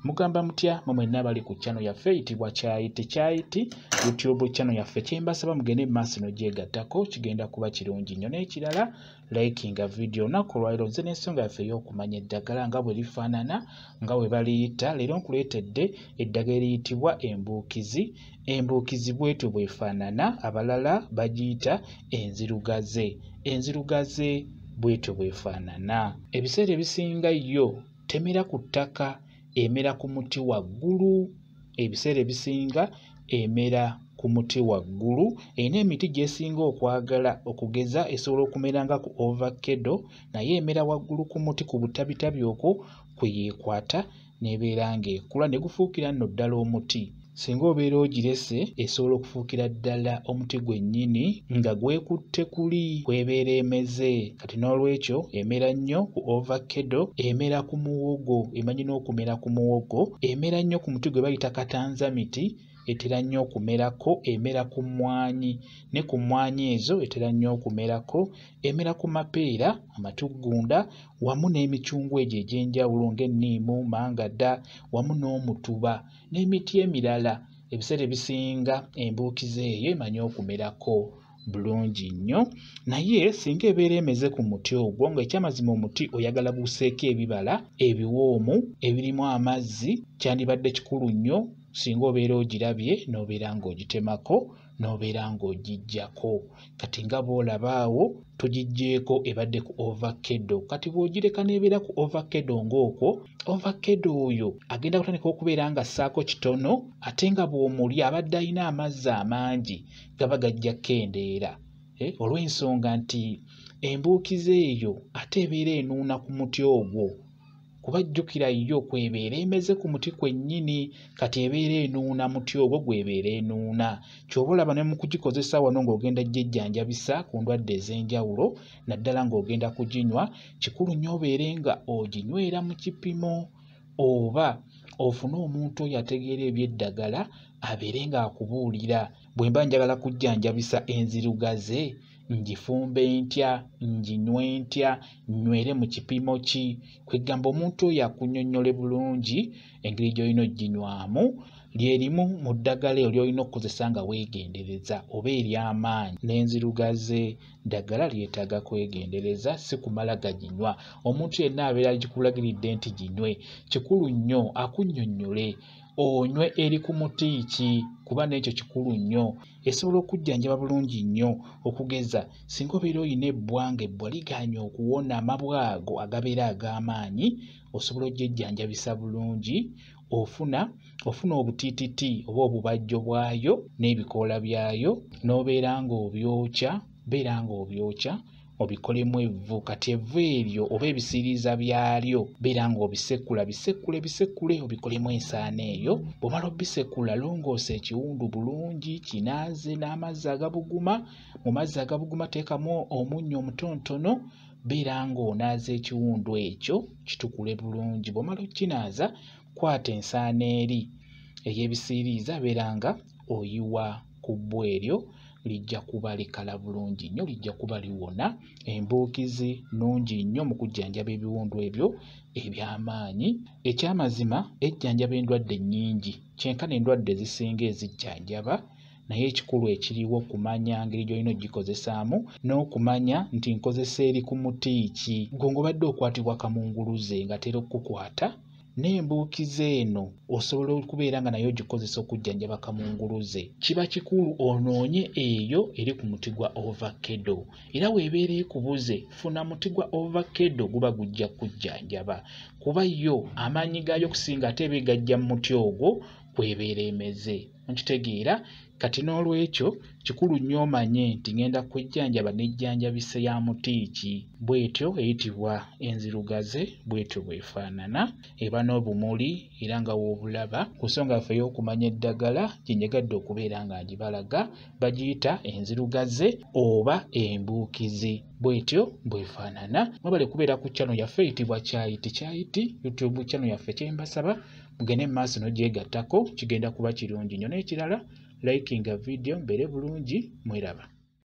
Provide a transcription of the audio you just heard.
Mugamba mutya mwenna abali ku channel yaffe eyitibwa Kyayiti YouTube channel yaffe. Kyembasaba mugende maaso n'ogyegattako kigenda kuba kirungi nnyo. N'ekirala likinga video olunaku olwaleero nze n'ensonga yaffe ey'okumanya eddagala nga bwe lifaanana nga bwe baliyita. Leero nkuleetedde eddagala eriyitibwa embuukizi. Embuukizi bwetu bwefaanana, abalala bagiyita enzirugaze. Enzirugaze bwetu bwefaanana. Ebiseera ebisinga yo temera ku ttaka, emera ku muti waggulu. Ebiseera ebisinga emera ku muti waggulu. Erina emiti gy'esinga okwagala okugeza esobola okumera nga ku ovakkedo, naye emera waggulu ku muti ku butabitabi okwo kwe yeekwata n'ebeera ng'ekula ne gufuukira nno ddala omuti. Singa obeera ogirese esobola okufuukira ddala omuti gwennyini nga gwekutte kuli kwebeera emeze. Kati n'olwekyo emera nnyo ku ovakkedo, emera ku muwogo, emanyi n'okumera ku muwogo, emera nnyo ku muti gwe bayita katanzamiti, etera nnyo okumerako, emera ku mmwanyi, ne ku mmwanyi ezo etera nnyo okumerako, emera ku mapeera, amatuggunda, wamu n'emicungwa egyo egy'enjawulo ng'enniimu, mangada, wamu n'omutuba n'emiti emirala. Ebiseera ebisinga embuukizi eyo emanyi okumerako bulungi nnyo, naye singa ebeera emeze ku muti ogwo ng'ekyamazima omuti oyagala buuseeko ebibala ebiwoomu ebirimu amazzi, kyandibadde kikulu nnyo singa obeera ogirabye n'obeera ng'ogitemako n'obeera ng'ogiggyako. Kati nga bw'olaba awo tugiggyeeko ebadde ku ovakkedo. Kati bw'ogireka n'ebeera ku ovakkedo ng'okwo, ovakkedo oyo agenda kutandika okubeera nga assaako kitono, ate nga bw'omulya abadde alina amazzi amangi gaba gajja kkendeera. Olw'ensonga nti embuukizi eyo ate ebeera enuuna ku muti ogwo. Kuba jjukira yo kwebeera emeze ku muti kwennyini, kati ebeera enuuna muti ogwo gwebeera enuuna. Ky'oba olaba ne mu kugikozesa wano ng'ogenda gyejjanjabisa ku ndwadde ez'enjawulo, naddala ng'ogenda kuginywa, kikulu nnyo obeere nga oginywera mu kipimo, oba ofune omuntu oyo ategeera eby'eddagala abeere ng'akubuulira. Bwe mba njagala kujjanjabisa enzirugaze, ngifumbe ntya, nginywe ntya, nywere mu kipimo ki? Kwegamba omuntu oyo akunnyonnyole bulungi engeri gy'olina ogginywamu, lyerimu mu ddagala eryo ly'olina okukozesa nga weegendereza oba ery'amaanyi. N'enzirugaze ddagala lyetaaga kwegendereza, si kumala gaginywa. Omuntu yenna abeera agikulagiridde nti ginywe, kikulu nnyo akunnyonnyole onywe eri ku muti ki, kuba n'ekyo kikulu nnyo. Esobola okujjanjaba bulungi nnyo, okugeza singa obeera olina ebbwa ng'ebbwa ligaanye okuwona, amabwa ago agabeera ag'amaanyi, osobola ogyejjanjabisa bulungi, ofuna obutiititi oba obubajjo bwayo n'ebikoola byayo, n'obeera ng'obyokya, obikolemu evvu. Kati evvu eryo oba ebisiiriiza byalyo beera ng'obisekula, bisekule obikolemu ensaano eyo. Bw'omala obisekula longoosa ekiwundu bulungi, kinaaze n'amazzi agabuguma. Mu mazzi agabuguma teekamu omunnyo omutonotono, beera ng'onaaza ekiwundu ekyo kitukule bulungi. Bw'omala okkinaaza, kwata ensaano eri ey'ebisiiriiza beera nga oyiwa ku bbwa eryo, lijja kuba likala bulungi nnyo, lijja kuba liwona. Embuukizi nnungi nnyo mu kujjanjaba ebiwundu ebyo eby'amaanyi. Ekyamazima ejjanjaba endwadde nnyingi, kyenkana endwadde ezisinga ezijjanjaba, naye ekikulu ekiriwo kumanya ngeri gy'olina ogikozesaamu n'okumanya nti nkozesa eri ku muti ki. Gwe ng'obadde okwatibwa kamunguluze ng'atera okukukwata, n'embuukizi eno osobola okubeera nga nayo ogikozesa okujjanjaba kamunguluze. Kiba kikulu onoonye eyo eri ku muti gwa ovakkedo, era weebeera ekubuze funa muti gwa ovakkedo guba gujja kujjanjaba, kuba yo amaanyi gaayo okusinga ate ebigajja mu muti ogwo kwebeera emeze. Nkitegeera. Kati n'olwekyo kikulu nnyo omanye nti ngenda kwejjanjaba n'ejjanjabisa ya muti ki. Bwetyo eyitibwa enzirugaze, bwetyo bwefaanana, eba n'obumuli era nga woobulaba. Ku nsonga yaffe ey'okumanya eddagala gye njagadde okubeera nga ngibalaga, bagiyita enzirugaze oba embuukizi, bwetyo bwefaanana. Mwebale kubeera ku channel yaffe eyitibwa Kyayiti YouTube channel yaffe. Kyembasaba mugende mu maaso n'ogyegattako, kigenda kuba kirungi nnyo. N'ekirala likinga video mbeere bulungi, mweraba.